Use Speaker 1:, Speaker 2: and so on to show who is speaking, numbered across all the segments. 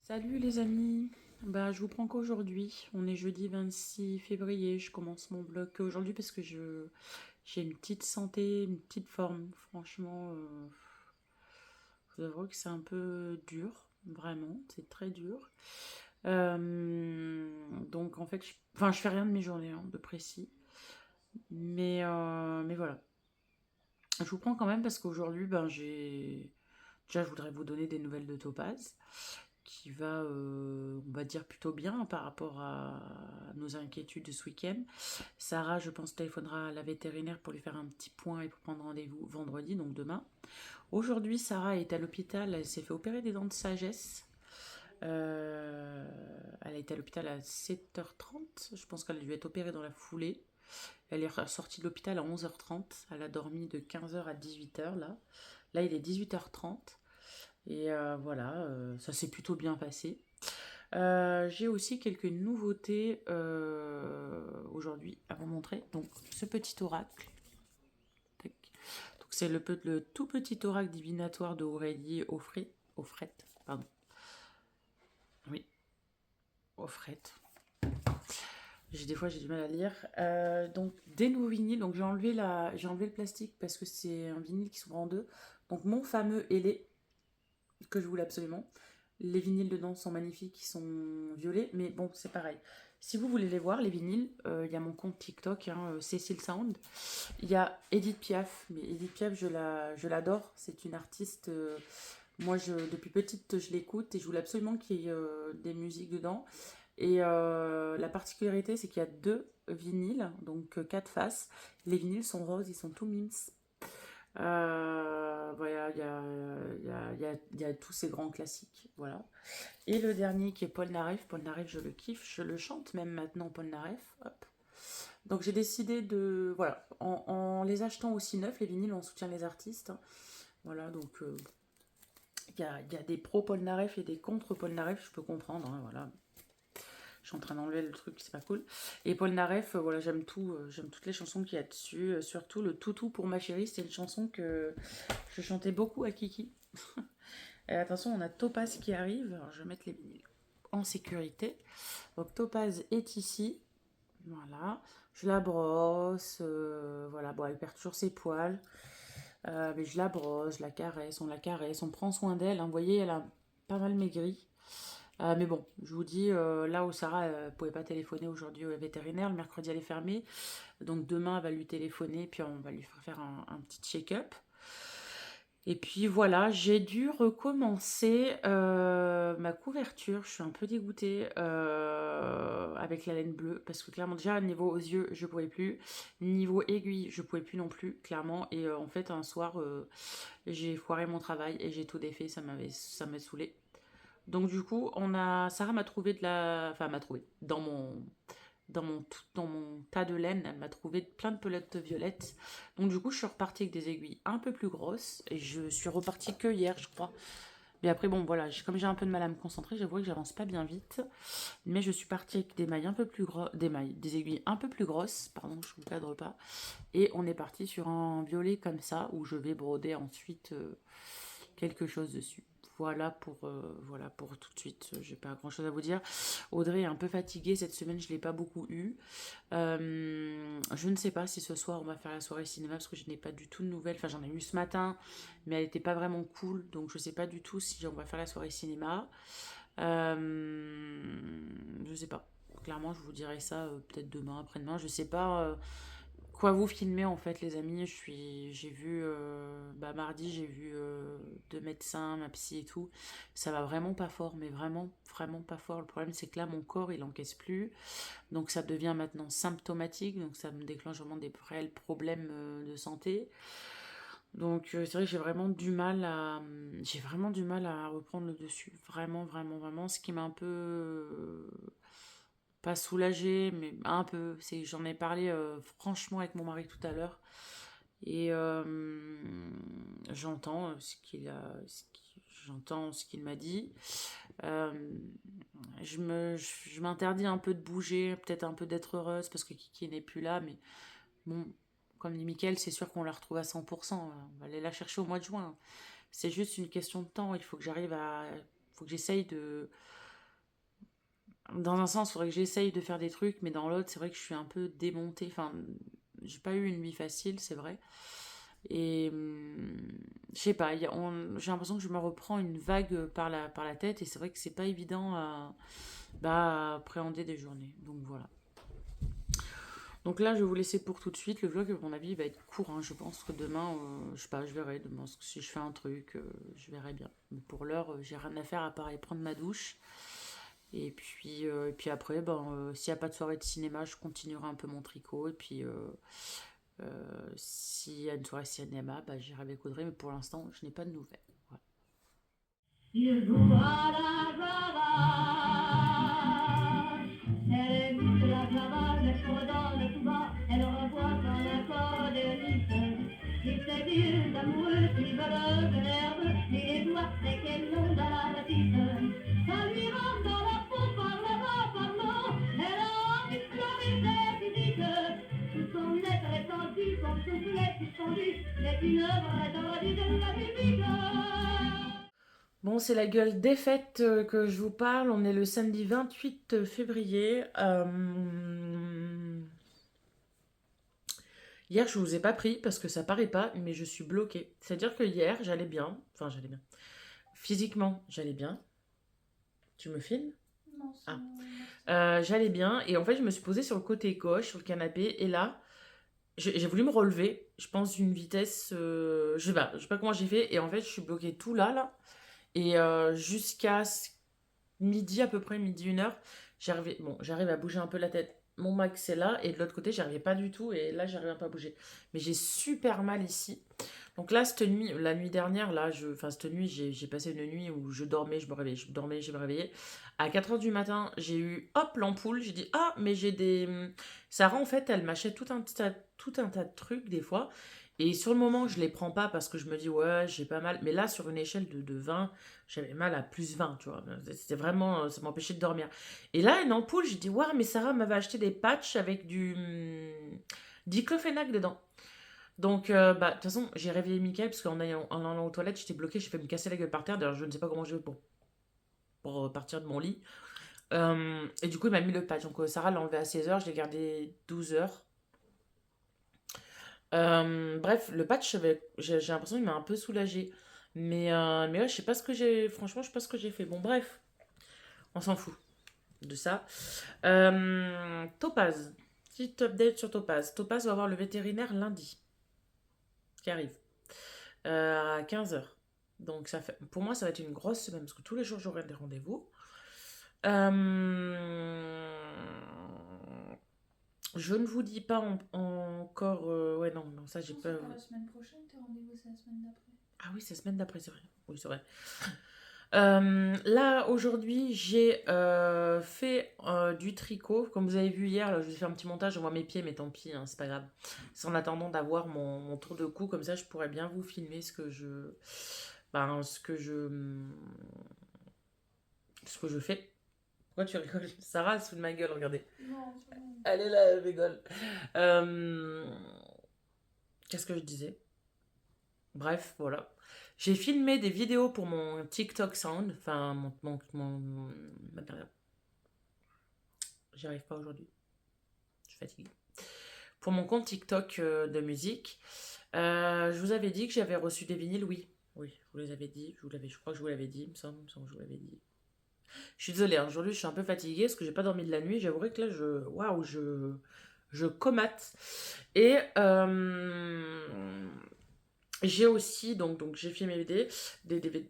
Speaker 1: Salut les amis, je vous prends qu'aujourd'hui, on est jeudi 26 février, je commence mon blog qu'aujourd'hui parce que j'ai une petite santé, une petite forme, franchement, je vous avoue que c'est un peu dur, vraiment, c'est très dur. Donc en fait, je fais rien de mes journées de précis, mais voilà. Je vous prends quand même parce qu'aujourd'hui, déjà je voudrais vous donner des nouvelles de Topaz qui va, on va dire, plutôt bien par rapport à nos inquiétudes de ce week-end. Sarah, je pense, téléphonera à la vétérinaire pour lui faire un petit point et pour prendre rendez-vous vendredi, donc demain. Aujourd'hui, Sarah est à l'hôpital, elle s'est fait opérer des dents de sagesse. Elle a été à l'hôpital à 7h30, je pense qu'elle a dû être opérée dans la foulée. Elle est sortie de l'hôpital à 11h30, elle a dormi de 15h à 18h là. Là, il est 18h30. Et voilà, ça s'est plutôt bien passé. J'ai aussi quelques nouveautés aujourd'hui à vous montrer. Donc, ce petit oracle. Tac. Donc, c'est le tout petit oracle divinatoire de Aurélie Offret. Pardon. Oui, Offret. Des fois, j'ai du mal à lire. Donc, des nouveaux vinyles. Donc, j'ai enlevé le plastique parce que c'est un vinyle qui s'ouvre en deux. Donc, mon fameux ailé, que je voulais absolument. Les vinyles dedans sont magnifiques, ils sont violets, mais bon, c'est pareil. Si vous voulez les voir, les vinyles, il y a mon compte TikTok, Cécile Sound. Il y a Edith Piaf, mais Edith Piaf, je l'adore. C'est une artiste, depuis petite, je l'écoute et je voulais absolument qu'il y ait des musiques dedans. Et la particularité, c'est qu'il y a deux vinyles, donc quatre faces. Les vinyles sont roses, ils sont tout mimes. Voilà, il y a tous ces grands classiques. Voilà. Et le dernier qui est Paul Naref. Paul Naref, je le kiffe, je le chante même maintenant, Paul Naref. Hop. Donc j'ai décidé de. Voilà, en les achetant aussi neufs, les vinyles, on soutient les artistes. Voilà, donc il y a des pro Paul Naref et des contre Paul Naref, je peux comprendre. Voilà. Je suis en train d'enlever le truc, c'est pas cool. Et Paul Naref, voilà, j'aime tout, j'aime toutes les chansons qu'il y a dessus. Surtout le Toutou pour ma chérie, c'est une chanson que je chantais beaucoup à Kiki. Et attention, on a Topaz qui arrive. Alors, je vais mettre les vinyles en sécurité. Donc Topaz est ici. Voilà. Je la brosse. Voilà. Bon, elle perd toujours ses poils. Mais je la brosse, je la caresse. On prend soin d'elle. Vous voyez, elle a pas mal maigri. Mais bon, je vous dis, là où Sarah ne pouvait pas téléphoner aujourd'hui au vétérinaire, le mercredi elle est fermée. Donc demain, elle va lui téléphoner, puis on va lui faire un petit check-up. Et puis voilà, j'ai dû recommencer ma couverture. Je suis un peu dégoûtée avec la laine bleue parce que clairement déjà niveau aux yeux je pouvais plus, niveau aiguille je pouvais plus non plus clairement. Et en fait un soir j'ai foiré mon travail et j'ai tout défait, ça m'a saoulé. Donc du coup Sarah m'a trouvé m'a trouvé dans mon tas de laine, elle m'a trouvé plein de pelotes violettes. Donc du coup, je suis repartie avec des aiguilles un peu plus grosses. Et je suis repartie que hier, je crois. Mais après, bon, voilà, comme j'ai un peu de mal à me concentrer, j'avoue que j'avance pas bien vite. Mais je suis partie avec des mailles un peu plus grosses, des aiguilles un peu plus grosses. Pardon, je vous cadre pas. Et on est parti sur un violet comme ça, où je vais broder ensuite quelque chose dessus. Voilà pour tout de suite. J'ai pas grand chose à vous dire. Audrey est un peu fatiguée cette semaine, je l'ai pas beaucoup eu. Je ne sais pas si ce soir on va faire la soirée cinéma parce que je n'ai pas du tout de nouvelles. Enfin, j'en ai eu ce matin, mais elle n'était pas vraiment cool. Donc, je sais pas du tout si on va faire la soirée cinéma. Je sais pas. Clairement, je vous dirai ça peut-être demain, après-demain. Je sais pas quoi vous filmer en fait, les amis. J'ai vu, mardi, j'ai vu deux médecins, ma psy et tout. Ça va vraiment pas fort, mais vraiment, vraiment pas fort. Le problème, c'est que là, mon corps, il encaisse plus. Donc ça devient maintenant symptomatique, donc ça me déclenche vraiment des réels problèmes de santé. Donc c'est vrai que j'ai vraiment du mal à reprendre le dessus, vraiment, vraiment, vraiment. Ce qui m'a un peu pas soulagée, mais un peu. J'en ai parlé franchement avec mon mari tout à l'heure et j'entends j'entends ce qu'il m'a dit. Euh, je m'interdis un peu de bouger, peut-être un peu d'être heureuse parce que Kiki n'est plus là, mais bon, comme dit Mickaël, c'est sûr qu'on la retrouve à 100%. On va aller la chercher au mois de juin. C'est juste une question de temps. Il faut que j'essaye de Dans un sens, il faudrait que j'essaye de faire des trucs, mais dans l'autre, c'est vrai que je suis un peu démontée. Enfin, j'ai pas eu une vie facile, c'est vrai. Et je sais pas, j'ai l'impression que je me reprends une vague par la tête, et c'est vrai que c'est pas évident à appréhender des journées. Donc voilà. Donc là, je vais vous laisser pour tout de suite. Le vlog, à mon avis, va être court, hein. Je pense que demain, je sais pas, je verrai. Demain, si je fais un truc, je verrai bien. Mais pour l'heure, j'ai rien à faire à part aller prendre ma douche. Et puis après, s'il n'y a pas de soirée de cinéma, je continuerai un peu mon tricot. Et puis, s'il y a une soirée de cinéma, j'irai avec Audrey. Mais pour l'instant, je n'ai pas de nouvelles. Voilà. Il joue à la Java. Elle écoute la Java, elle redonne tout bas. Elle revoit son accordéoniste. Il fait des amoureux qui veulent de l'herbe. Et les doigts, c'est qu'elles n'ont dans la bâtisse. Ça lui rentre dans la peau par là-bas, par là. Elle a envie de pleurer ses physiques. Tout son être étendu, son soufflet suspendu. C'est une œuvre étendue de la musique. Bon, c'est la gueule des fêtes que je vous parle. On est le samedi 28 février. Hier, je vous ai pas pris parce que ça paraît pas, mais je suis bloquée. C'est-à-dire que hier, j'allais bien. Enfin, j'allais bien. Physiquement, j'allais bien. Tu me filmes?
Speaker 2: Non, c'est
Speaker 1: Ah.
Speaker 2: bon.
Speaker 1: J'allais bien. Et en fait, je me suis posée sur le côté gauche, sur le canapé. Et là, j'ai voulu me relever. Je pense d'une vitesse. Je sais pas comment j'ai fait. Et en fait, je suis bloquée tout là, là. Et jusqu'à midi, à peu près, midi, 1 heure, j'arrive à bouger un peu la tête. Mon max, c'est là. Et de l'autre côté, j'arrivais pas du tout. Et là, j'arrivais pas à bouger. Mais j'ai super mal ici. Donc là, cette nuit, la nuit dernière, enfin, cette nuit, j'ai passé une nuit où je dormais, je me réveillais, je dormais, je me réveillais. À 4 heures du matin, j'ai eu, hop, l'ampoule. J'ai dit, ah, mais j'ai des. Sarah, en fait, elle m'achète tout un tas de trucs, des fois. Et sur le moment, je les prends pas parce que je me dis, ouais, j'ai pas mal. Mais là, sur une échelle de 20, j'avais mal à plus 20, tu vois. C'était vraiment, ça m'empêchait de dormir. Et là, une ampoule, j'ai dit, ouais, mais Sarah m'avait acheté des patchs avec du diclofenac dedans. Donc, de toute façon, j'ai réveillé Mickaël parce en allant aux toilettes, j'étais bloquée, j'ai fait me casser la gueule par terre. D'ailleurs, je ne sais pas comment je vais pour partir de mon lit. Et du coup, il m'a mis le patch. Donc, Sarah l'a enlevé à 16 heures, je l'ai gardé 12 heures. Bref, le patch, j'ai l'impression qu'il m'a un peu soulagée. Mais ouais, je sais pas ce que j'ai. Franchement, je sais pas ce que j'ai fait. Bon, bref, on s'en fout de ça. Topaz. Petite update sur Topaz. Topaz va voir le vétérinaire lundi, qui arrive, à 15 heures. Donc, pour moi, ça va être une grosse semaine parce que tous les jours, j'aurai des rendez-vous. Euh, je ne vous dis pas encore. Ouais, non, non, ça, j'ai
Speaker 2: Non,
Speaker 1: pas.
Speaker 2: c'est pas la semaine prochaine, tes rendez-vous, c'est la semaine d'après.
Speaker 1: Ah oui, c'est la semaine d'après, c'est vrai. Oui, c'est vrai. Là, aujourd'hui, j'ai fait du tricot. Comme vous avez vu hier, là, je vous ai fait un petit montage. Je vois mes pieds, mais tant pis, hein, c'est pas grave. C'est en attendant d'avoir mon tour de cou. Comme ça, je pourrais bien vous filmer ce que je fais. Pourquoi tu rigoles? Sarah, elle se fout de ma gueule, regardez.
Speaker 2: Non, c'est bon.
Speaker 1: Elle est là, elle rigole. Euh, Qu'est-ce que je disais? Bref, voilà. J'ai filmé des vidéos pour mon TikTok Sound. Enfin, ma carrière. J'y arrive pas aujourd'hui. Je suis fatiguée. Pour mon compte TikTok de musique. Je vous avais dit que j'avais reçu des vinyles, oui. Oui, je vous les avais dit. Je crois que je vous l'avais dit, il me semble que je vous l'avais dit. Je suis désolée, hein, aujourd'hui je suis un peu fatiguée parce que j'ai pas dormi de la nuit. J'avouerai que là, waouh, je comate. Et j'ai aussi, donc j'ai fait mes vidéos,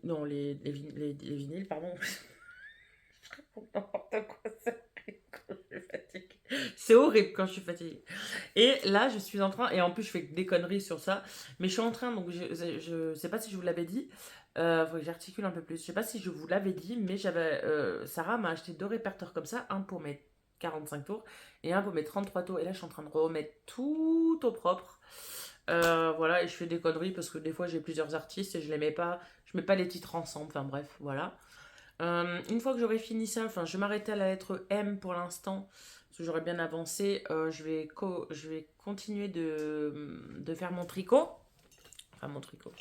Speaker 1: non, les vinyles, pardon. N'importe quoi, c'est quand je suis fatiguée. C'est horrible quand je suis fatiguée. Et là, je suis en train, et en plus, je fais des conneries sur ça, mais je suis en train, donc je sais pas si je vous l'avais dit, faut que j'articule un peu plus. Je sais pas si je vous l'avais dit, mais Sarah m'a acheté 2 répertoires comme ça, un pour mes 45 tours et un pour mes 33 tours. Et là, je suis en train de remettre tout au propre. Voilà, et je fais des conneries parce que des fois, j'ai plusieurs artistes et je les mets pas, je mets pas les titres ensemble, enfin bref, voilà. Une fois que j'aurai fini ça, enfin, je vais m'arrêter à la lettre M pour l'instant, parce que j'aurai bien avancé. Je vais continuer de faire mon tricot. Enfin, mon tricot.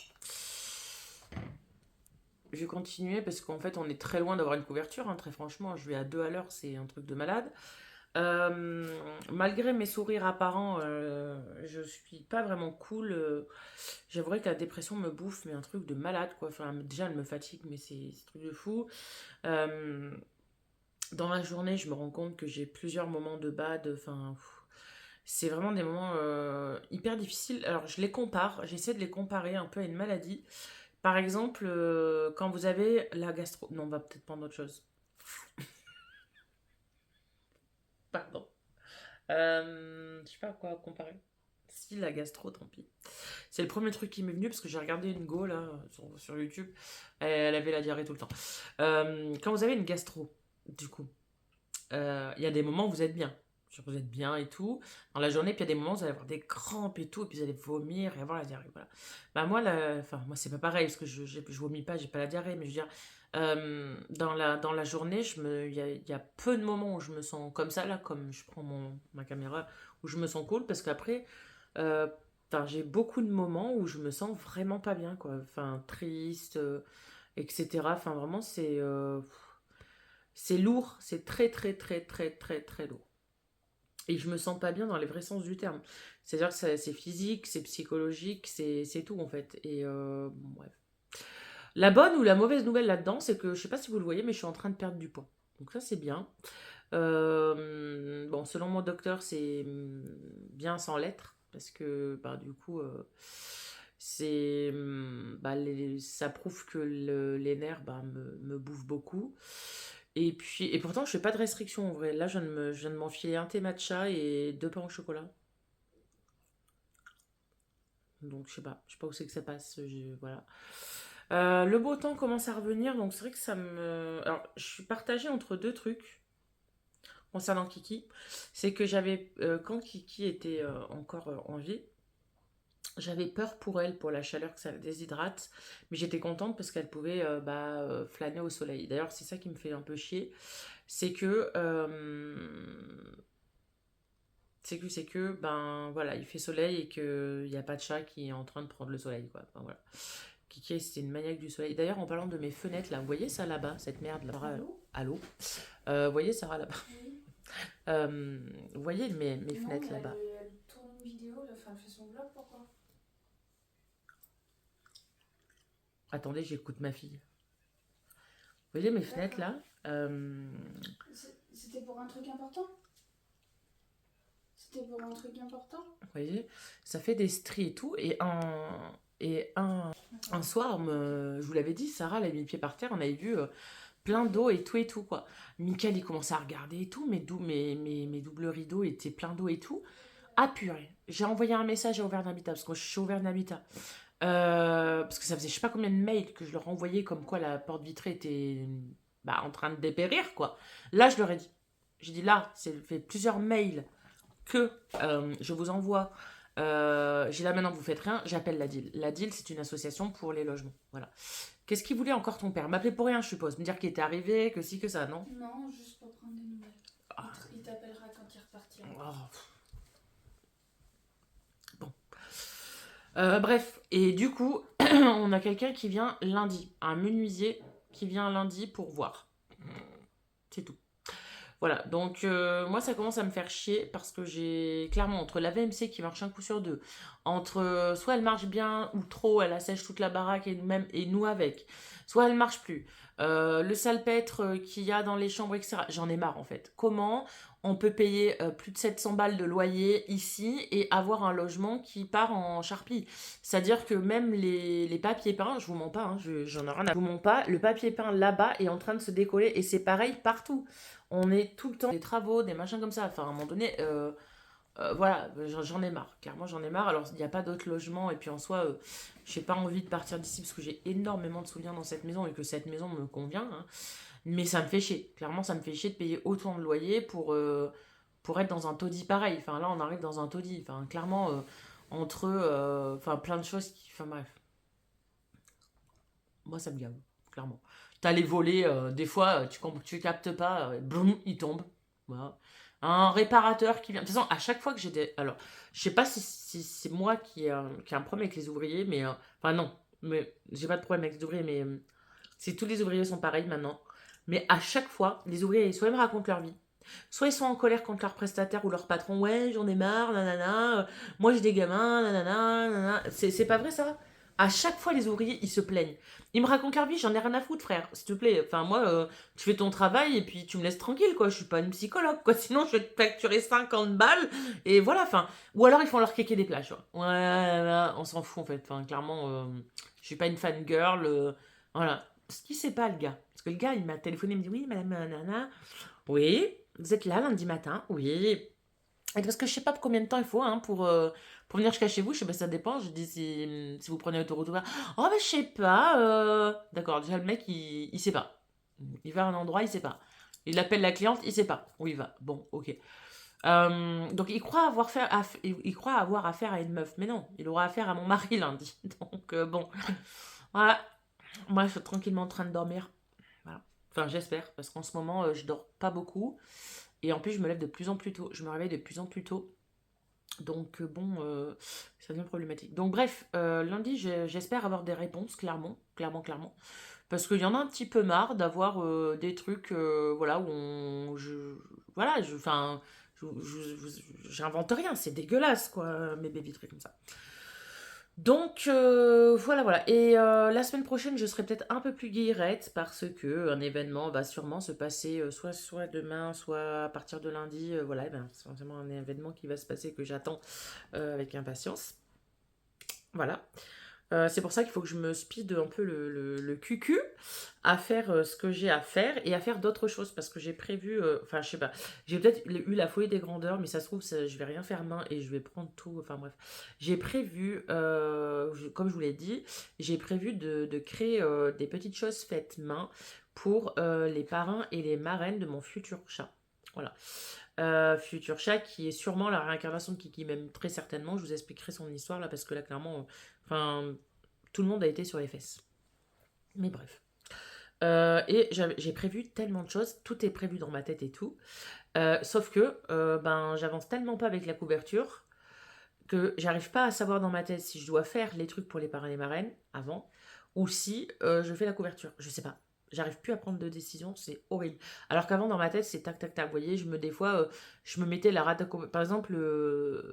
Speaker 1: je vais continuer parce qu'en fait, on est très loin d'avoir une couverture, hein, très franchement. Je vais à 2 à l'heure, c'est un truc de malade. Malgré mes sourires apparents, je suis pas vraiment cool. J'avouerais que la dépression me bouffe, mais un truc de malade, quoi. Enfin, déjà, elle me fatigue, mais c'est un truc de fou. Euh, dans la journée, je me rends compte que j'ai plusieurs moments de bad. Enfin, c'est vraiment des moments hyper difficiles. Alors, je les compare, j'essaie de les comparer un peu à une maladie. Par exemple, quand vous avez la gastro... Non, on va peut-être prendre autre chose. Pardon. Je sais pas à quoi comparer. Si, la gastro, tant pis. C'est le premier truc qui m'est venu parce que j'ai regardé une go là sur YouTube. Elle avait la diarrhée tout le temps. Quand vous avez une gastro, du coup, il y a des moments où vous êtes bien. Genre, vous êtes bien et tout dans la journée, puis il y a des moments où vous allez avoir des crampes et tout, et puis vous allez vomir et avoir la diarrhée. Voilà. Bah, moi, enfin, moi c'est pas pareil parce que je vomis pas, j'ai pas la diarrhée, mais je veux dire, dans la journée, il y a peu de moments où je me sens comme ça, là, comme je prends ma caméra, où je me sens cool, parce qu'après, euh, enfin, j'ai beaucoup de moments où je me sens vraiment pas bien, quoi. Enfin, triste, etc. Enfin, vraiment, c'est lourd, c'est très, très, très, très, très, très lourd. Et je me sens pas bien dans les vrais sens du terme. C'est-à-dire que c'est physique, c'est psychologique, c'est tout en fait. Et bon, bref. La bonne ou la mauvaise nouvelle là-dedans, c'est que je sais pas si vous le voyez, mais je suis en train de perdre du poids. Donc ça, c'est bien. Bon, selon mon docteur, c'est bien sans l'être. Parce que bah, du coup, bah, ça prouve que les nerfs bah, me bouffent beaucoup. Et puis, et pourtant, je fais pas de restriction en vrai. Là, je viens de m'enfiler un thé matcha et 2 pains au chocolat. Donc, je sais pas où c'est que ça passe. Voilà. Le beau temps commence à revenir, donc c'est vrai que ça me. Alors, je suis partagée entre deux trucs concernant Kiki. C'est que quand Kiki était encore en vie, j'avais peur pour elle, pour la chaleur que ça la déshydrate, mais j'étais contente parce qu'elle pouvait flâner au soleil. D'ailleurs, c'est ça qui me fait un peu chier, c'est que ben voilà, il fait soleil et qu'il n'y a pas de chat qui est en train de prendre le soleil, quoi. Enfin, voilà. Kiki, c'est une maniaque du soleil. D'ailleurs, en parlant de mes fenêtres, là, vous voyez ça là-bas, cette merde là?
Speaker 2: Allô?
Speaker 1: Allô? Vous voyez Sarah là-bas?
Speaker 2: Oui.
Speaker 1: Vous voyez mes
Speaker 2: Non,
Speaker 1: fenêtres
Speaker 2: mais
Speaker 1: là-bas?
Speaker 2: elle tourne une vidéo, là, enfin, elle fait son vlog, pourquoi?
Speaker 1: Attendez, j'écoute ma fille. Vous voyez mes fenêtres
Speaker 2: D'accord.
Speaker 1: là?
Speaker 2: C'était pour un truc important? C'était pour un truc important?
Speaker 1: Vous voyez? Ça fait des stries et tout. Un
Speaker 2: D'accord.
Speaker 1: soir, je vous l'avais dit, Sarah, elle a mis le pied par terre, on avait vu plein d'eau et tout, quoi. Michael, il commençait à regarder et tout, mes doubles rideaux étaient pleins d'eau et tout. Ah purée, j'ai envoyé un message à Auvergne Habitat, parce que je suis chez Auvergne Habitat. Parce que ça faisait je sais pas combien de mails que je leur envoyais comme quoi la porte vitrée était bah, en train de dépérir, quoi. Là, je leur ai dit. J'ai dit là, c'est fait plusieurs mails que je vous envoie. J'ai là maintenant, vous faites rien, j'appelle la DIL. La DIL, c'est une association pour les logements. Voilà. Qu'est-ce qu'il voulait encore ton père? M'appeler pour rien, je suppose. Me dire qu'il était arrivé, que si, que ça, non?
Speaker 2: Non, juste pour prendre des nouvelles.
Speaker 1: Ah,
Speaker 2: Il t'appellera quand il repartira.
Speaker 1: oh, bon. Bref, et du coup, on a quelqu'un qui vient lundi, un menuisier qui vient lundi pour voir. C'est tout. Voilà, donc moi ça commence à me faire chier parce que j'ai clairement entre la VMC qui marche un coup sur deux, entre soit elle marche bien ou trop, elle assèche toute la baraque et nous avec, soit elle marche plus, le salpêtre qu'il y a dans les chambres, etc. J'en ai marre en fait. Comment on peut payer plus de 700 balles de loyer ici et avoir un logement qui part en charpie? C'est-à-dire que même les papiers peints, je vous mens pas, hein, j'en ai rien à... Je vous mens pas, le papier peint là-bas est en train de se décoller et c'est pareil partout. On est tout le temps des travaux, des machins comme ça. Enfin, à un moment donné, voilà, j'en ai marre. Clairement, j'en ai marre. Alors, il n'y a pas d'autres logements. Et puis, en soi, j'ai pas envie de partir d'ici parce que j'ai énormément de souvenirs dans cette maison et que cette maison me convient, hein. Mais ça me fait chier. Clairement, ça me fait chier de payer autant de loyer pour être dans un taudis pareil. Enfin, là, on arrive dans un taudis. Enfin, clairement, entre enfin, plein de choses qui. Enfin, bref. Moi, ça me gave, clairement. T'as les volets, des fois, tu captes pas, boum, ils tombent. Voilà. Un réparateur qui vient. De toute façon, à chaque fois que j'ai des. Alors, je sais pas si c'est moi qui ai un problème avec les ouvriers, mais. Enfin, non, mais j'ai pas de problème avec les ouvriers, mais.
Speaker 3: Si tous les ouvriers sont pareils maintenant. Mais à chaque fois, les ouvriers, soit ils me racontent leur vie, soit ils sont en colère contre leur prestataire ou leur patron. Ouais, j'en ai marre, nanana. Moi, j'ai des gamins, nanana, nanana. C'est pas vrai, ça? À chaque fois, les ouvriers, ils se plaignent. Ils me racontent leur vie, j'en ai rien à foutre, frère. S'il te plaît. Enfin, moi, tu fais ton travail et puis tu me laisses tranquille, quoi. Je suis pas une psychologue, quoi. Sinon, je vais te facturer 50 balles. Et voilà, enfin. Ou alors, ils font leur kéké des plages, quoi. Ouais, on s'en fout, en fait. Enfin, clairement, je suis pas une fangirl. Voilà. Ce qu'il sait pas, le gars. Parce que le gars, il m'a téléphoné, il me dit oui, madame nana. Oui, vous êtes là lundi matin. Oui. Et parce que je sais pas combien de temps il faut hein, pour venir jusqu'à chez vous. Je sais pas, ça dépend. Je dis si vous prenez l'autoroute ou pas. Oh, bah, je sais pas. D'accord, déjà, le mec, il sait pas. Il va à un endroit, il sait pas. Il appelle la cliente, il sait pas où il va. Bon, ok. Donc, il croit avoir affaire à une meuf. Mais non, il aura affaire à mon mari lundi. Donc, bon. Voilà. Moi, je suis tranquillement en train de dormir. Voilà. Enfin, j'espère, parce qu'en ce moment, je dors pas beaucoup. Et en plus, je me lève de plus en plus tôt. Je me réveille de plus en plus tôt. Donc, bon, ça devient problématique. Donc, bref, lundi, j'espère avoir des réponses, clairement. Clairement, clairement. Parce qu'il y en a un petit peu marre d'avoir des trucs, voilà, où voilà, enfin, j'invente rien, c'est dégueulasse, quoi, mes baby trucs comme ça. Donc voilà, voilà. Et la semaine prochaine, je serai peut-être un peu plus guillerette parce que un événement va sûrement se passer soit demain, soit à partir de lundi. Voilà, ben, c'est vraiment un événement qui va se passer que j'attends avec impatience. Voilà. C'est pour ça qu'il faut que je me speed un peu le cucu à faire ce que j'ai à faire et à faire d'autres choses parce que j'ai prévu, enfin je sais pas, j'ai peut-être eu la folie des grandeurs, mais ça se trouve, je vais rien faire main et je vais prendre tout, enfin bref. J'ai prévu, comme je vous l'ai dit, j'ai prévu de créer des petites choses faites main pour les parrains et les marraines de mon futur chat. Voilà. Futur chat qui est sûrement la réincarnation de Kiki, même très certainement. Je vous expliquerai son histoire là parce que là, clairement, enfin, tout le monde a été sur les fesses. Mais bref. Et j'ai prévu tellement de choses, tout est prévu dans ma tête et tout. Sauf que ben, j'avance tellement pas avec la couverture que j'arrive pas à savoir dans ma tête si je dois faire les trucs pour les parrains et les marraines avant ou si je fais la couverture. Je sais pas. J'arrive plus à prendre de décision, c'est horrible. Alors qu'avant, dans ma tête, c'est tac, tac, tac. Vous voyez, des fois, je me mettais la rate. Par exemple,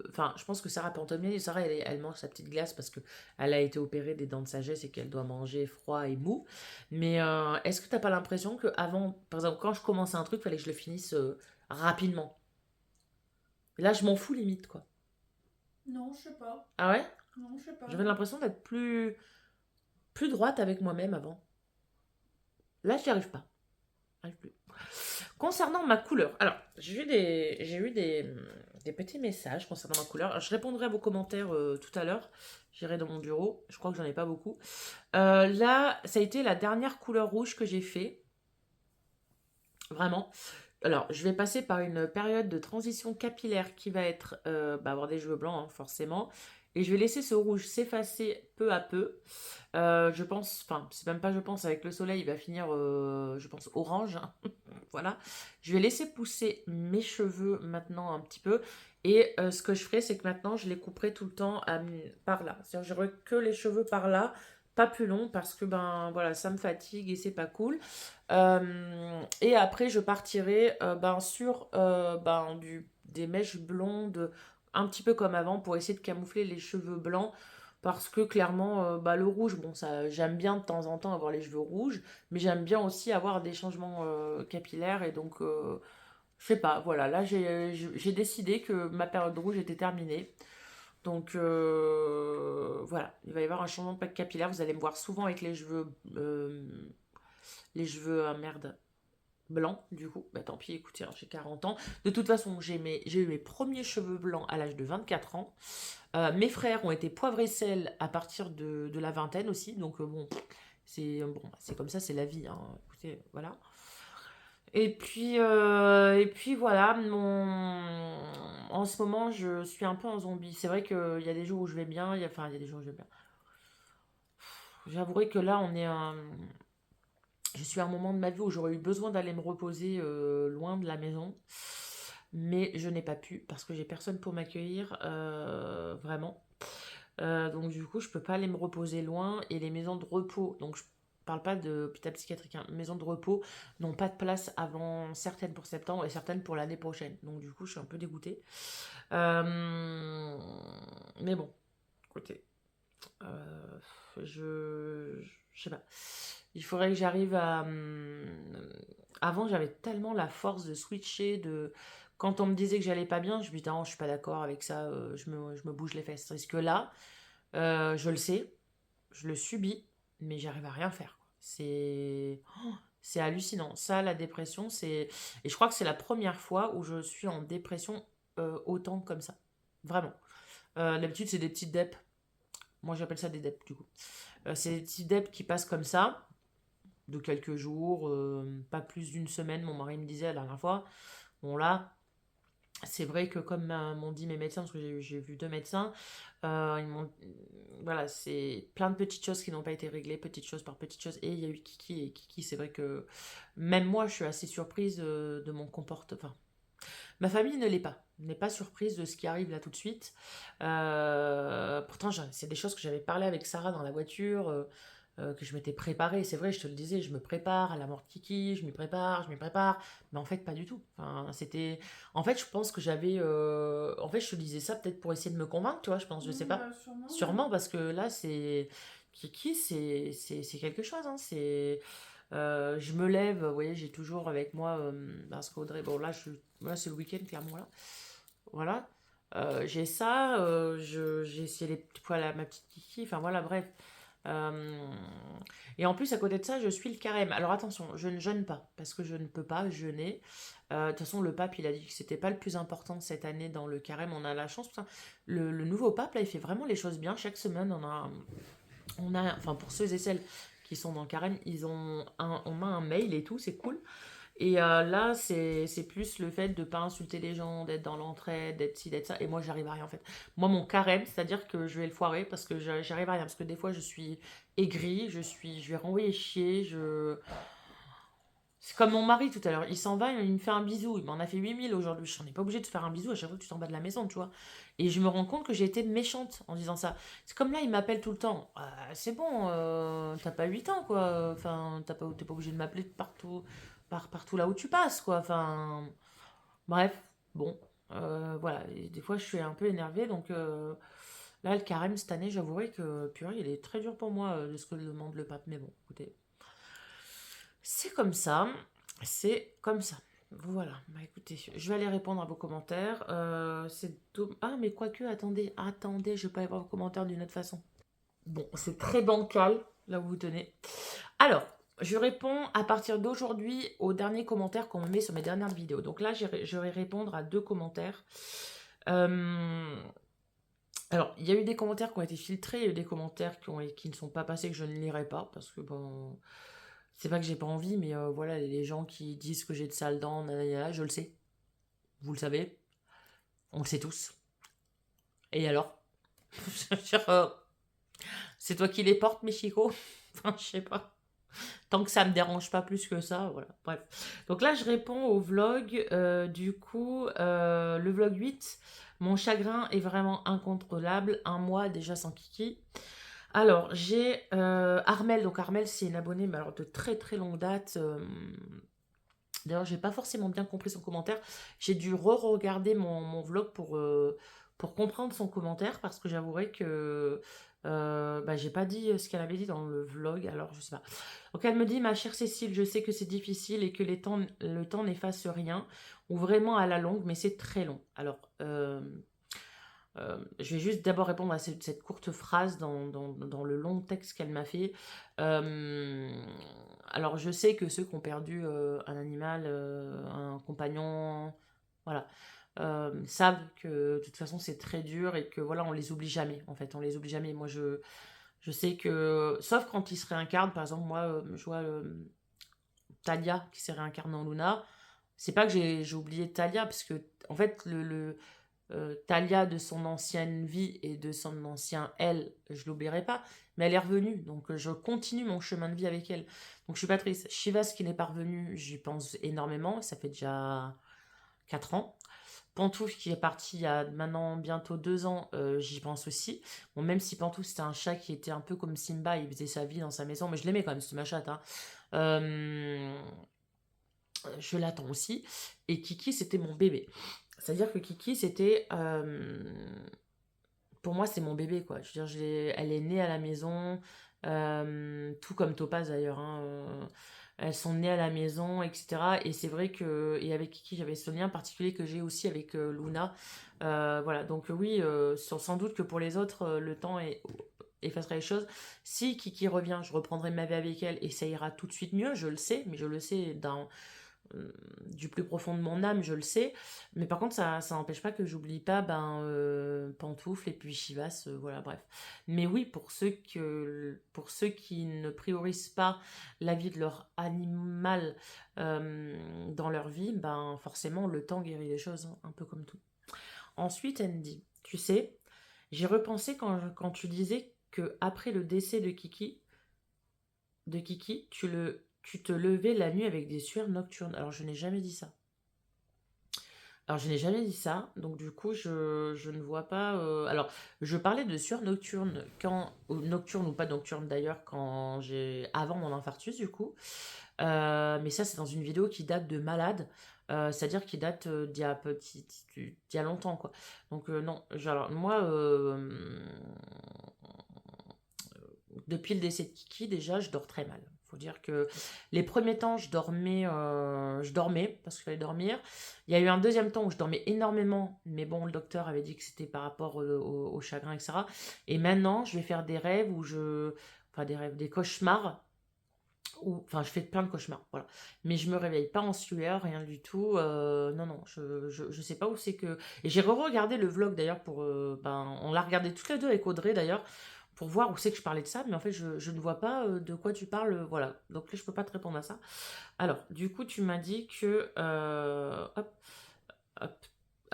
Speaker 3: enfin, je pense que Sarah peut en témoigner. Sarah, elle mange sa petite glace parce que elle a été opérée des dents de sagesse et qu'elle doit manger froid et mou. Mais est-ce que t'as pas l'impression que avant, par exemple, quand je commençais un truc, il fallait que je le finisse rapidement. Là, je m'en fous limite, quoi.
Speaker 2: Non, je sais pas.
Speaker 3: Ah ouais?
Speaker 2: Non, je sais pas.
Speaker 3: J'avais l'impression d'être plus droite avec moi-même avant. Là, j'y arrive pas. J'arrive plus. Concernant ma couleur, alors, j'ai eu des petits messages concernant ma couleur. Alors, je répondrai à vos commentaires tout à l'heure. J'irai dans mon bureau. Je crois que j'en ai pas beaucoup. Là, ça a été la dernière couleur rouge que j'ai fait. Vraiment. Alors, je vais passer par une période de transition capillaire qui va être avoir des cheveux blancs, hein, forcément. Et je vais laisser ce rouge s'effacer peu à peu. Je pense, enfin, c'est même pas je pense, avec le soleil, il va finir, je pense, orange. Hein. Voilà. Je vais laisser pousser mes cheveux maintenant un petit peu. Et ce que je ferai, c'est que maintenant, je les couperai tout le temps par là. C'est-à-dire, j'aurai que les cheveux par là, pas plus long, parce que ben voilà, ça me fatigue et c'est pas cool. Et après, je partirai ben, sur des mèches blondes, un petit peu comme avant, pour essayer de camoufler les cheveux blancs. Parce que clairement, bah, le rouge, bon, ça, j'aime bien de temps en temps avoir les cheveux rouges, mais j'aime bien aussi avoir des changements capillaires. Et donc, je sais pas, voilà, là, j'ai décidé que ma période rouge était terminée. Donc, voilà, il va y avoir un changement de plaque capillaire. Vous allez me voir souvent avec les cheveux, merde, blanc, du coup. Bah tant pis, écoutez, hein, j'ai 40 ans. De toute façon, j'ai eu mes premiers cheveux blancs à l'âge de 24 ans. Mes frères ont été poivre et sel à partir de la vingtaine aussi. Donc bon, c'est comme ça, c'est la vie. Hein. Écoutez, voilà. Et puis voilà, en ce moment, je suis un peu en zombie. C'est vrai qu'il y a des jours où je vais bien, enfin, il y a des jours où je vais bien. J'avouerai que là, je suis à un moment de ma vie où j'aurais eu besoin d'aller me reposer loin de la maison, mais je n'ai pas pu parce que j'ai personne pour m'accueillir, vraiment. Donc du coup, je peux pas aller me reposer loin et les maisons de repos. Donc parle pas d'hôpital psychiatrique, hein, maison de repos, n'ont pas de place avant certaines pour septembre et certaines pour l'année prochaine. Donc du coup, je suis un peu dégoûtée. Mais bon, écoutez, je sais pas. Il faudrait que j'arrive à... Avant, j'avais tellement la force de switcher, de... Quand on me disait que j'allais pas bien, je me disais, non, je suis pas d'accord avec ça, je me bouge les fesses. Parce que là, je le sais, je le subis, mais j'arrive à rien faire, quoi. C'est hallucinant. Ça, la dépression, c'est... Et je crois que c'est la première fois où je suis en dépression autant comme ça. Vraiment. D'habitude, c'est des petites deps. Moi, j'appelle ça des deps, du coup. C'est des petits deps qui passent comme ça, de quelques jours, pas plus d'une semaine, mon mari me disait la dernière fois. Bon, là, c'est vrai que comme m'ont dit mes médecins, parce que j'ai vu 2 médecins, ils m'ont... Voilà, c'est plein de petites choses qui n'ont pas été réglées, petites choses par petites choses. Et il y a eu Kiki, et Kiki, c'est vrai que même moi, je suis assez surprise de mon comportement. Enfin, ma famille ne l'est pas. N'est pas surprise de ce qui arrive là tout de suite. Pourtant, c'est des choses que j'avais parlé avec Sarah dans la voiture, que je m'étais préparée. C'est vrai, je te le disais, je me prépare à la mort de Kiki, je m'y prépare, je m'y prépare. Mais en fait, pas du tout. Enfin, c'était... En fait, je pense que j'avais... En fait, je te disais ça peut-être pour essayer de me convaincre, tu vois, je pense, je sais pas.
Speaker 2: Sûrement.
Speaker 3: Sûrement, parce que là, c'est... Kiki, c'est quelque chose, hein. C'est... Je me lève, vous voyez, j'ai toujours avec moi, parce qu'Audrey, bon là c'est le week-end clairement là, voilà. J'ai ça, j'ai essayé les petits poils à ma petite Kiki, enfin voilà, bref. Euh, et en plus, à côté de ça, je suis le carême. Alors attention, je ne jeûne pas, parce que je ne peux pas jeûner. De toute façon, le pape, il a dit que c'était pas le plus important cette année dans le carême. On a la chance, putain. Le nouveau pape, là, il fait vraiment les choses bien. Chaque semaine, enfin pour ceux et celles qui sont dans le carême, on a un mail et tout, c'est cool. Et là, c'est plus le fait de ne pas insulter les gens, d'être dans l'entraide, d'être ci, d'être ça. Et moi, j'arrive à rien en fait. Moi, mon carême, c'est-à-dire que je vais le foirer parce que j'arrive à rien. Parce que des fois, je suis aigrie, je vais renvoyer chier. C'est comme mon mari tout à l'heure. Il s'en va, il me fait un bisou. Il m'en a fait 8000 aujourd'hui. Je n'en ai pas obligé de faire un bisou à chaque fois que tu t'en vas de la maison, tu vois. Et je me rends compte que j'ai été méchante en disant ça. C'est comme là, il m'appelle tout le temps. C'est bon, t'as pas 8 ans, quoi. Enfin, t'es pas obligé de m'appeler partout, partout là où tu passes, quoi. Enfin, bref, bon. Voilà. Et des fois, je suis un peu énervée. Donc là, le carême cette année, j'avouerai que, purée, il est très dur pour moi de ce que demande le pape. Mais bon, écoutez. C'est comme ça, c'est comme ça. Voilà, bah écoutez, je vais aller répondre à vos commentaires. Ah, mais quoique, attendez, je vais pas aller voir vos commentaires d'une autre façon. Bon, c'est très bancal, là où vous tenez. Alors, je réponds à partir d'aujourd'hui aux derniers commentaires qu'on me met sur mes dernières vidéos. Donc là, je vais répondre à 2 commentaires. Alors, il y a eu des commentaires qui ont été filtrés, il y a eu des commentaires qui ne sont pas passés, que je ne lirai pas, parce que bon... C'est pas que j'ai pas envie, mais voilà, les gens qui disent que j'ai de sales dents, nanana, je le sais. Vous le savez. On le sait tous. Et alors? C'est toi qui les portes, mes chicots? Enfin, je sais pas. Tant que ça me dérange pas plus que ça, voilà. Bref. Donc là, je réponds au vlog. Du coup, le vlog 8. Mon chagrin est vraiment incontrôlable. 1 mois déjà sans Kiki. Alors, j'ai Armel. Donc, Armel, c'est une abonnée, mais alors de très très longue date. D'ailleurs, j'ai pas forcément bien compris son commentaire. J'ai dû re-regarder mon vlog pour comprendre son commentaire, parce que j'avouerai que j'ai pas dit ce qu'elle avait dit dans le vlog, alors je sais pas. Donc, elle me dit: ma chère Cécile, je sais que c'est difficile et que le temps n'efface rien, ou vraiment à la longue, mais c'est très long. Alors, je vais juste d'abord répondre à cette courte phrase dans le long texte qu'elle m'a fait. Alors, je sais que ceux qui ont perdu un animal, un compagnon, voilà, savent que de toute façon c'est très dur et que voilà, on les oublie jamais. En fait, on les oublie jamais. Moi, je sais que, sauf quand ils se réincarnent, par exemple, moi, je vois Talia qui s'est réincarnée en Luna. C'est pas que j'ai oublié Talia, parce que en fait, Talia de son ancienne vie et de son ancien elle, je l'oublierai pas, mais elle est revenue, donc je continue mon chemin de vie avec elle. Donc je suis pas triste. Chivas qui n'est pas revenu, j'y pense énormément, ça fait déjà 4 ans. Pantouf qui est parti il y a maintenant bientôt 2 ans, j'y pense aussi. Bon, même si Pantouf c'était un chat qui était un peu comme Simba, il faisait sa vie dans sa maison, mais je l'aimais quand même, c'était ma chatte, hein. Euh, je l'attends aussi. Et Kiki, c'était mon bébé. C'est-à-dire que Kiki, c'était... pour moi, c'est mon bébé, quoi. Je veux dire, elle est née à la maison, tout comme Topaz d'ailleurs, hein, elles sont nées à la maison, etc. Et c'est vrai que... Et avec Kiki, j'avais ce lien particulier que j'ai aussi avec Luna. Voilà, donc oui, sans doute que pour les autres, le temps effacerait les choses. Si Kiki revient, je reprendrai ma vie avec elle et ça ira tout de suite mieux, je le sais, mais je le sais du plus profond de mon âme, je le sais. Mais par contre, ça n'empêche pas que j'oublie pas Pantoufle et puis Chivas, voilà, bref. Mais oui, pour ceux qui ne priorisent pas la vie de leur animal dans leur vie, ben forcément, le temps guérit les choses, hein, un peu comme tout. Ensuite, Andy, tu sais, j'ai repensé quand tu disais que après le décès de Kiki, tu te levais la nuit avec des sueurs nocturnes. Alors, je n'ai jamais dit ça. Alors, je n'ai jamais dit ça, donc du coup, je ne vois pas. Alors, je parlais de sueurs nocturnes, ou nocturnes ou pas nocturnes d'ailleurs, avant mon infarctus, du coup. Mais ça, c'est dans une vidéo qui date de malade, c'est-à-dire qui date d'il y a longtemps, quoi. Donc, non, alors, moi, depuis le décès de Kiki, déjà, je dors très mal. Faut dire que les premiers temps, je dormais parce qu'il fallait dormir. Il y a eu un deuxième temps où je dormais énormément, mais bon, le docteur avait dit que c'était par rapport au chagrin, etc. Et maintenant, je vais faire des rêves enfin des rêves, des cauchemars. Enfin, je fais plein de cauchemars, voilà. Mais je me réveille pas en sueur, rien du tout. Non, non, je sais pas où c'est que. Et j'ai re-regardé le vlog d'ailleurs on l'a regardé toutes les deux avec Audrey d'ailleurs pour voir où c'est que je parlais de ça, mais en fait je ne vois pas de quoi tu parles, voilà. Donc là je peux pas te répondre à ça. Alors, du coup tu m'as dit que hop, hop.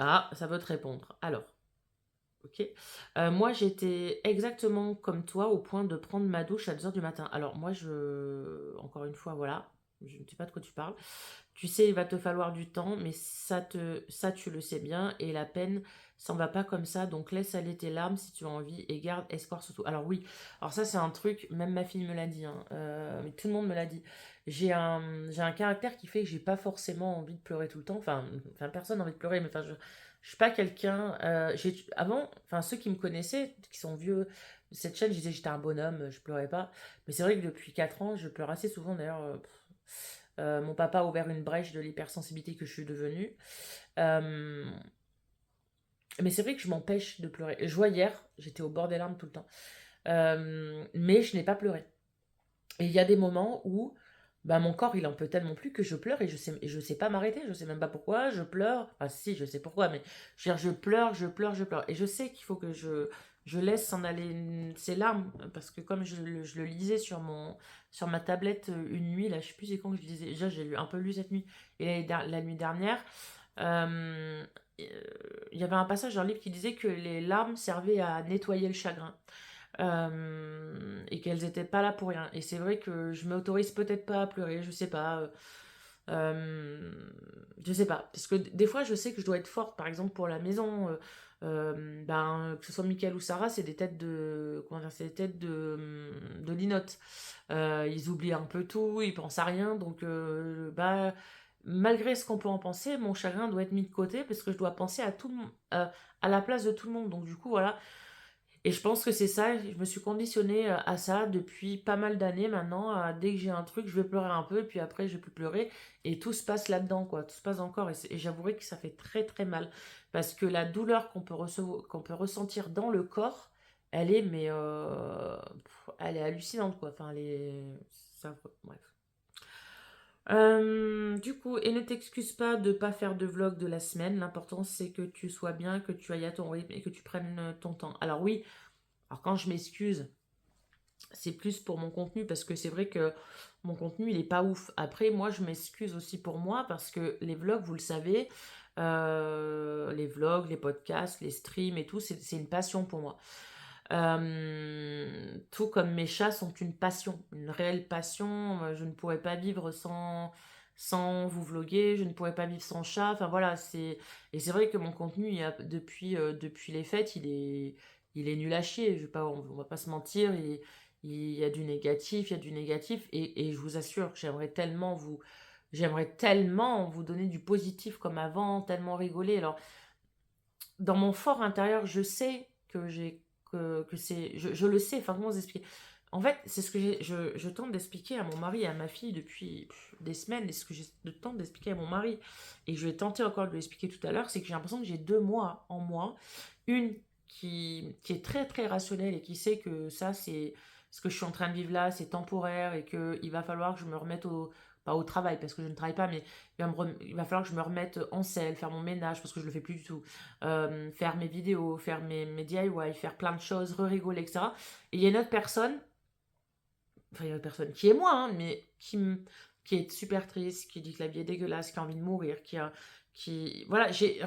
Speaker 3: Ah, ça veut te répondre. Alors, ok. Moi, j'étais exactement comme toi au point de prendre ma douche à 2 heures du matin. Alors, moi, encore une fois, voilà, je ne sais pas de quoi tu parles. Tu sais, il va te falloir du temps, mais ça, tu le sais bien, et la peine s'en va pas comme ça. Donc, laisse aller tes larmes si tu as envie et garde espoir surtout. Alors, oui, alors ça, c'est un truc, même ma fille me l'a dit, hein, mais tout le monde me l'a dit. J'ai un caractère qui fait que j'ai pas forcément envie de pleurer tout le temps. Enfin personne n'a envie de pleurer, mais enfin, je suis pas quelqu'un. Avant, enfin ceux qui me connaissaient, qui sont vieux de cette chaîne, je disais que j'étais un bonhomme, je pleurais pas. Mais c'est vrai que depuis 4 ans, je pleure assez souvent. D'ailleurs, mon papa a ouvert une brèche de l'hypersensibilité que je suis devenue. Euh, mais c'est vrai que je m'empêche de pleurer. Je vois hier, j'étais au bord des larmes tout le temps. Mais je n'ai pas pleuré. Et il y a des moments où bah, mon corps, il en peut tellement plus que je pleure et je sais pas m'arrêter. Je sais même pas pourquoi. Je pleure. Enfin, si, je sais pourquoi, mais je veux dire, je pleure, je pleure, je pleure. Et je sais qu'il faut que je laisse s'en aller ces larmes. Parce que comme je le lisais sur ma tablette une nuit, là, je sais plus c'est quand que je lisais. Déjà, un peu lu cette nuit et la nuit dernière. euh, il y avait un passage dans le livre qui disait que les larmes servaient à nettoyer le chagrin. Et qu'elles étaient pas là pour rien. Et c'est vrai que je m'autorise peut-être pas à pleurer, je sais pas. Euh, je sais pas. Parce que des fois, je sais que je dois être forte, par exemple pour la maison. Que ce soit Mickaël ou Sarah, c'est des têtes de. Comment dire, c'est des têtes de linotte. Ils oublient un peu tout, ils pensent à rien. Donc, malgré ce qu'on peut en penser, mon chagrin doit être mis de côté parce que je dois penser à tout le monde, à la place de tout le monde. Donc, du coup, voilà. Et je pense que c'est ça, je me suis conditionnée à ça depuis pas mal d'années maintenant. Dès que j'ai un truc, je vais pleurer un peu, et puis après, je vais plus pleurer. Et tout se passe là-dedans, quoi. Tout se passe encore. Et j'avouerai que ça fait très très mal. Parce que la douleur qu'on peut ressentir dans le corps, elle est hallucinante, quoi. Enfin, c'est affreux. Bref. Du coup, et ne t'excuse pas de pas faire de vlog de la semaine. L'important, c'est que tu sois bien, que tu ailles à ton rythme et que tu prennes ton temps. Alors oui, alors quand je m'excuse, c'est plus pour mon contenu parce que c'est vrai que mon contenu il est pas ouf. Après moi je m'excuse aussi pour moi parce que les vlogs vous le savez, les vlogs, les podcasts, les streams et tout c'est une passion pour moi. Tout comme mes chats sont une passion, une réelle passion. Je ne pourrais pas vivre sans vous vloguer, je ne pourrais pas vivre sans chat. Enfin voilà, et c'est vrai que mon contenu, depuis les fêtes, il est nul à chier. On va pas se mentir. Il y a du négatif, il y a du négatif. Et je vous assure, j'aimerais tellement vous donner du positif comme avant, tellement rigoler. Alors, dans mon fort intérieur, je sais que c'est, je le sais, enfin, comment vous expliquer? En fait, c'est ce que je tente d'expliquer à mon mari et à ma fille depuis des semaines, et ce que je tente d'expliquer à mon mari, et je vais tenter encore de lui expliquer tout à l'heure, c'est que j'ai l'impression que j'ai deux moi en moi. Une qui est très très rationnelle et qui sait que ça, c'est ce que je suis en train de vivre là, c'est temporaire, et qu'il va falloir que je me remette pas au travail, parce que je ne travaille pas, mais il va falloir que je me remette en selle, faire mon ménage, parce que je le fais plus du tout, faire mes vidéos, faire mes DIY, faire plein de choses, rigoler, etc. Et il y a une autre personne, enfin, il y a une personne qui est moi, hein, mais qui est super triste, qui dit que la vie est dégueulasse, qui a envie de mourir, voilà, j'ai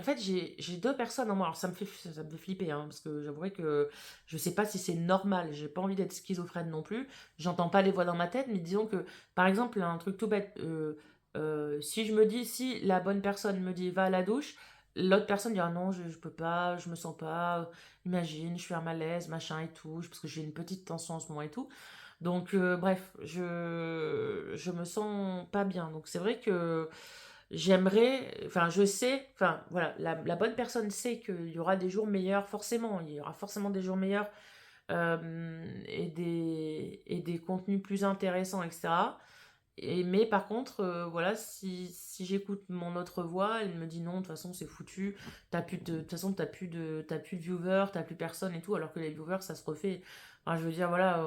Speaker 3: deux personnes en moi. Alors ça me fait flipper, hein, parce que j'avouerais que je sais pas si c'est normal. J'ai pas envie d'être schizophrène non plus. J'entends pas les voix dans ma tête, mais disons que, par exemple, un truc tout bête, si je me dis, si la bonne personne me dit va à la douche, l'autre personne dit ah non, je peux pas, je me sens pas, imagine, je suis un malaise, machin et tout, parce que j'ai une petite tension en ce moment et tout. Donc, bref, je me sens pas bien. Donc, c'est vrai que enfin, je sais, enfin, voilà, la bonne personne sait qu'il y aura des jours meilleurs, forcément. Il y aura forcément des jours meilleurs, et des contenus plus intéressants, etc. Mais par contre, voilà, si j'écoute mon autre voix, elle me dit non, de toute façon, c'est foutu. De toute façon, t'as plus de viewers, t'as plus personne et tout, alors que les viewers, ça se refait. Enfin, je veux dire, voilà,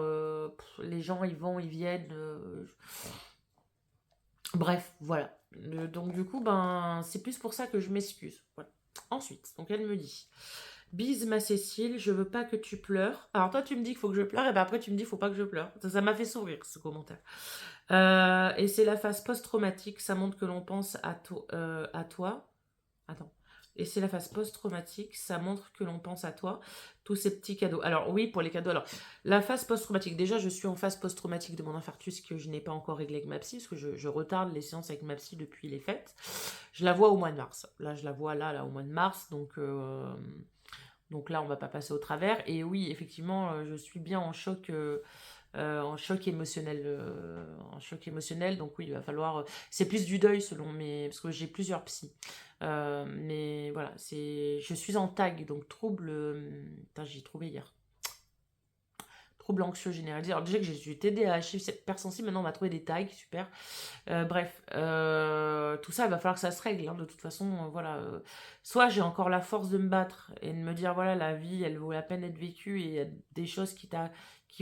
Speaker 3: les gens, ils vont, ils viennent. Bref, voilà. Donc, du coup, ben, c'est plus pour ça que je m'excuse. Voilà. Ensuite, donc elle me dit: Bise ma Cécile, je veux pas que tu pleures. Alors, toi, tu me dis qu'il faut que je pleure, et ben après, tu me dis qu'il faut pas que je pleure. Ça m'a fait sourire, ce commentaire. Et c'est la phase post-traumatique, ça montre que l'on pense à toi. Attends. Et c'est la phase post-traumatique, ça montre que l'on pense à toi. Tous ces petits cadeaux. Alors oui, pour les cadeaux. Alors, la phase post-traumatique, déjà, je suis en phase post-traumatique de mon infarctus que je n'ai pas encore réglé avec ma psy, parce que je retarde les séances avec ma psy depuis les fêtes. Je la vois au mois de mars. Là, je la vois là au mois de mars, donc là, on va pas passer au travers. Et oui, effectivement, je suis bien en choc émotionnel, donc oui, il va falloir, c'est plus du deuil selon parce que j'ai plusieurs psys. Mais voilà, je suis en TAG, donc trouble, putain, j'ai trouvé hier, trouble anxieux généralisé. Alors déjà que j'ai TDAH, hypersensible, maintenant on m'a trouvé des tags, super. Bref, tout ça, il va falloir que ça se règle, hein, de toute façon, voilà. Soit j'ai encore la force de me battre et de me dire, voilà, la vie, elle vaut la peine d'être vécue, et il y a des choses qui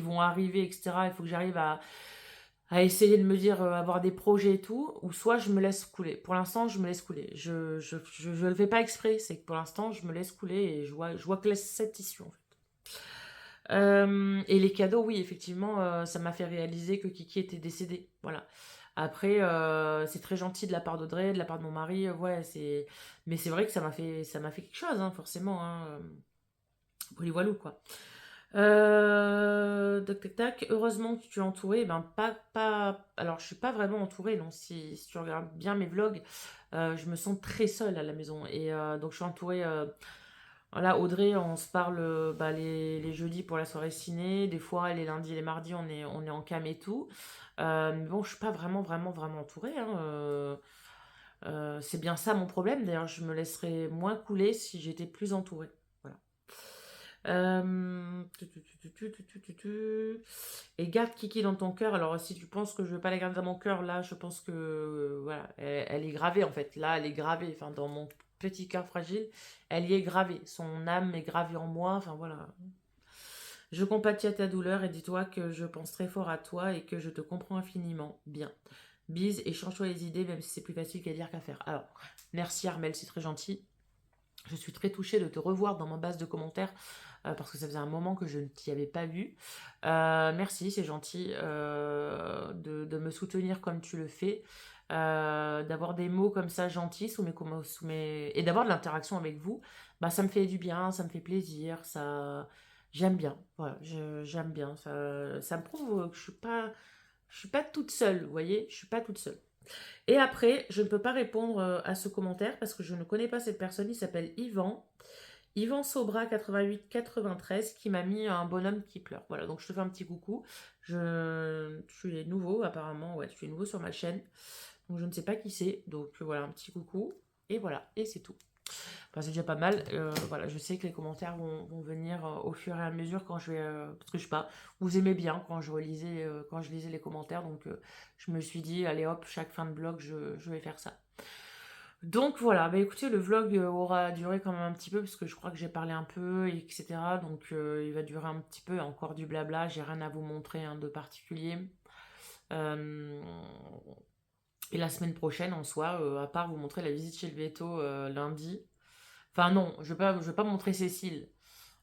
Speaker 3: vont arriver, etc. Il faut que j'arrive à essayer de me dire, avoir des projets et tout, ou soit je me laisse couler. Pour l'instant, je me laisse couler. Je le fais pas exprès, c'est que pour l'instant, je me laisse couler, et je vois que cette issue, en fait. Et les cadeaux, oui, effectivement, ça m'a fait réaliser que Kiki était décédé. Voilà. Après, c'est très gentil de la part d'Audrey, de la part de mon mari. Ouais, mais c'est vrai que ça m'a fait quelque chose, hein, forcément. Hein, voilà, quoi. Tac, tac, tac. Heureusement que tu es entourée. Ben, alors, je suis pas vraiment entourée, non. Si tu regardes bien mes vlogs, je me sens très seule à la maison. Et donc, je suis entourée. Voilà, Audrey, on se parle, bah, les jeudis pour la soirée ciné. Des fois, les lundis et les mardis, on est en cam et tout. Mais bon, je suis pas vraiment, vraiment, vraiment entourée, hein. C'est bien ça mon problème. D'ailleurs, je me laisserais moins couler si j'étais plus entourée. Voilà. Et garde Kiki dans ton cœur. Alors, si tu penses que je ne vais pas la garder dans mon cœur, là, je pense que voilà, elle est gravée en fait. Là, elle est gravée. Enfin, dans mon petit cœur fragile, elle y est gravée. Son âme est gravée en moi. Enfin, voilà. Je compatis à ta douleur et dis-toi que je pense très fort à toi et que je te comprends infiniment. Bien. Bise et change-toi les idées, même si c'est plus facile qu'à dire qu'à faire. Alors, merci Armel, c'est très gentil. Je suis très touchée de te revoir dans ma base de commentaires, parce que ça faisait un moment que je ne t'y avais pas vu. Merci, c'est gentil de me soutenir comme tu le fais, d'avoir des mots comme ça gentils et d'avoir de l'interaction avec vous. Bah, ça me fait du bien, ça me fait plaisir, j'aime bien. Voilà, j'aime bien. Ça me prouve que je suis pas toute seule, vous voyez, je suis pas toute seule. Et après, je ne peux pas répondre à ce commentaire parce que je ne connais pas cette personne. Il s'appelle Yvan. Yvan Sobra 8893 qui m'a mis un bonhomme qui pleure. Voilà, donc je te fais un petit coucou. Tu es nouveau apparemment, ouais, tu es nouveau sur ma chaîne. Donc je ne sais pas qui c'est. Donc voilà, un petit coucou. Et voilà, et c'est tout. Enfin, c'est déjà pas mal. Voilà, je sais que les commentaires vont venir au fur et à mesure quand je vais. Parce que je sais pas, vous aimez bien quand je lisais les commentaires. Donc je me suis dit, allez hop, chaque fin de blog, je vais faire ça. Donc voilà, bah écoutez, le vlog aura duré quand même un petit peu parce que je crois que j'ai parlé un peu, etc. Donc il va durer un petit peu, encore du blabla, j'ai rien à vous montrer de particulier. Euh, et la semaine prochaine, en soi, à part vous montrer la visite chez le veto lundi. Enfin non, je vais pas montrer Cécile.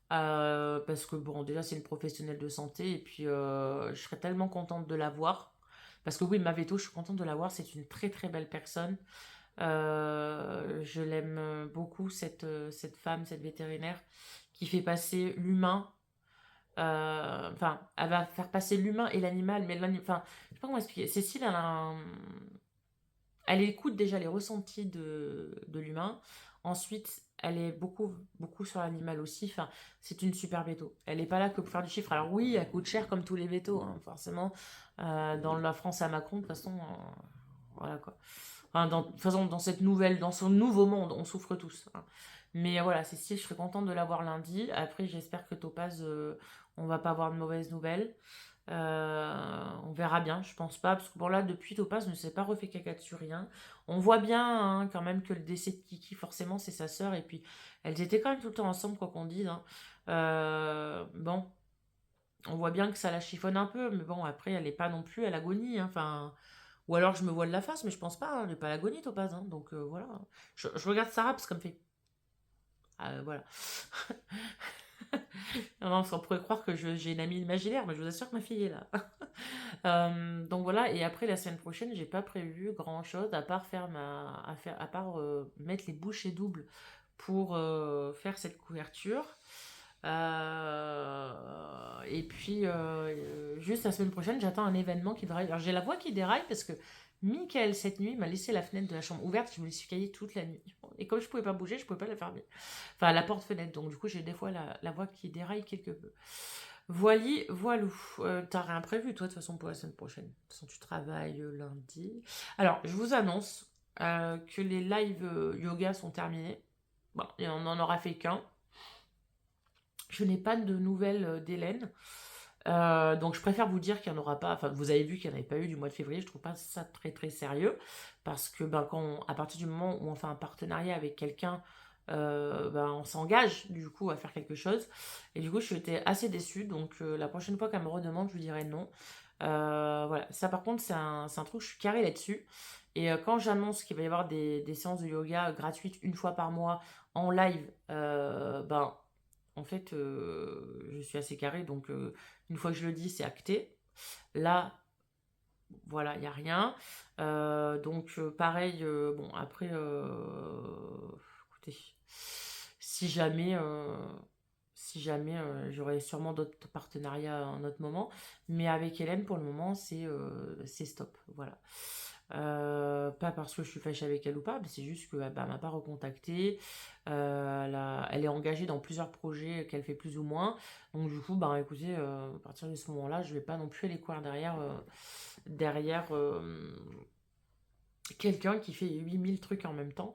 Speaker 3: Parce que bon, déjà c'est une professionnelle de santé et puis je serais tellement contente de la voir. Parce que oui, ma veto, je suis contente de la voir, c'est une très très belle personne. Je l'aime beaucoup, cette femme, cette vétérinaire, qui fait passer l'humain. Enfin, elle va faire passer l'humain et l'animal, mais enfin, je sais pas comment expliquer. Cécile, elle écoute déjà les ressentis de l'humain. Ensuite, elle est beaucoup, beaucoup sur l'animal aussi. Enfin, c'est une super véto. Elle n'est pas là que pour faire du chiffre. Alors oui, elle coûte cher comme tous les vétos, forcément. Dans la France à Macron, de toute façon, voilà quoi. Enfin, de toute façon, dans ce nouveau monde, on souffre tous. Mais voilà, Cécile, je serais contente de la voir lundi. Après, j'espère que Topaz, on va pas avoir de mauvaises nouvelles. On verra bien, je pense pas, parce que bon là, depuis Topaz ne s'est pas refait caca dessus rien. On voit bien quand même que le décès de Kiki, forcément, c'est sa sœur, et puis elles étaient quand même tout le temps ensemble, quoi qu'on dise. Bon, on voit bien que ça la chiffonne un peu, mais bon, après, elle est pas non plus à l'agonie. Enfin, ou alors je me voile la face, mais je pense pas, elle n'est pas à l'agonie, Topaz. Donc voilà. Je regarde Sarah parce qu'elle me fait. Voilà. Non, on pourrait croire que j'ai une amie imaginaire, mais je vous assure que ma fille est là. Donc voilà, et après la semaine prochaine, j'ai pas prévu grand chose à part mettre les bouchées doubles pour faire cette couverture. Et puis juste la semaine prochaine, j'attends un événement qui devrait. Alors j'ai la voix qui déraille parce que Michael cette nuit m'a laissé la fenêtre de la chambre ouverte, je me suis caillée toute la nuit. Et comme je pouvais pas bouger, je pouvais pas la fermer. Enfin la porte-fenêtre, donc du coup j'ai des fois la voix qui déraille quelque peu. Voili, voilou. T'as rien prévu, toi, de toute façon, pour la semaine prochaine. De toute façon, tu travailles lundi. Alors, je vous annonce que les lives yoga sont terminés. Bon, et on n'en aura fait qu'un. Je n'ai pas de nouvelles d'Hélène. Donc, je préfère vous dire qu'il n'y en aura pas. Enfin, vous avez vu qu'il n'y en avait pas eu du mois de février. Je trouve pas ça très, très sérieux. Parce que, à partir du moment où on fait un partenariat avec quelqu'un, on s'engage du coup à faire quelque chose et du coup j'étais assez déçue donc la prochaine fois qu'elle me redemande je lui dirai non. Voilà, ça par contre c'est un truc, je suis carré là-dessus et quand j'annonce qu'il va y avoir des séances de yoga gratuites une fois par mois en live, en fait je suis assez carré donc une fois que je le dis c'est acté. Là voilà, il n'y a rien. Donc pareil, bon après, écoutez, si jamais, j'aurai sûrement d'autres partenariats à un autre moment, mais avec Hélène pour le moment c'est stop, voilà. Pas parce que je suis fâchée avec elle ou pas, mais c'est juste que elle m'a pas recontacté. Elle est engagée dans plusieurs projets qu'elle fait plus ou moins. Donc du coup, écoutez, à partir de ce moment-là, je vais pas non plus aller courir derrière quelqu'un qui fait 8000 trucs en même temps.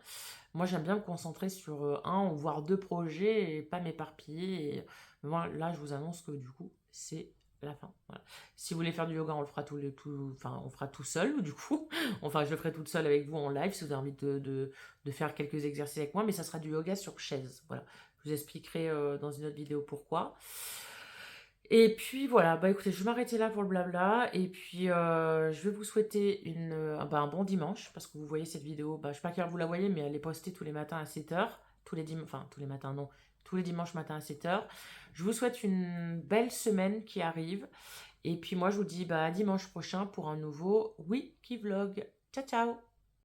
Speaker 3: Moi, j'aime bien me concentrer sur un ou voire deux projets et pas m'éparpiller. Et moi, là, je vous annonce que du coup, c'est la fin. Voilà. Si vous voulez faire du yoga, on le fera on fera tout seul, du coup. Enfin, je le ferai toute seule avec vous en live si vous avez envie de faire quelques exercices avec moi, mais ça sera du yoga sur chaise. Voilà. Je vous expliquerai dans une autre vidéo pourquoi. Et puis voilà, écoutez, je vais m'arrêter là pour le blabla. Et puis je vais vous souhaiter un bon dimanche. Parce que vous voyez cette vidéo, je sais pas à quelle heure vous la voyez, mais elle est postée tous les matins à 7h. Tous les matins non. Tous les dimanches matin à 7h. Je vous souhaite une belle semaine qui arrive. Et puis moi je vous dis à dimanche prochain pour un nouveau Wiki Vlog. Ciao ciao.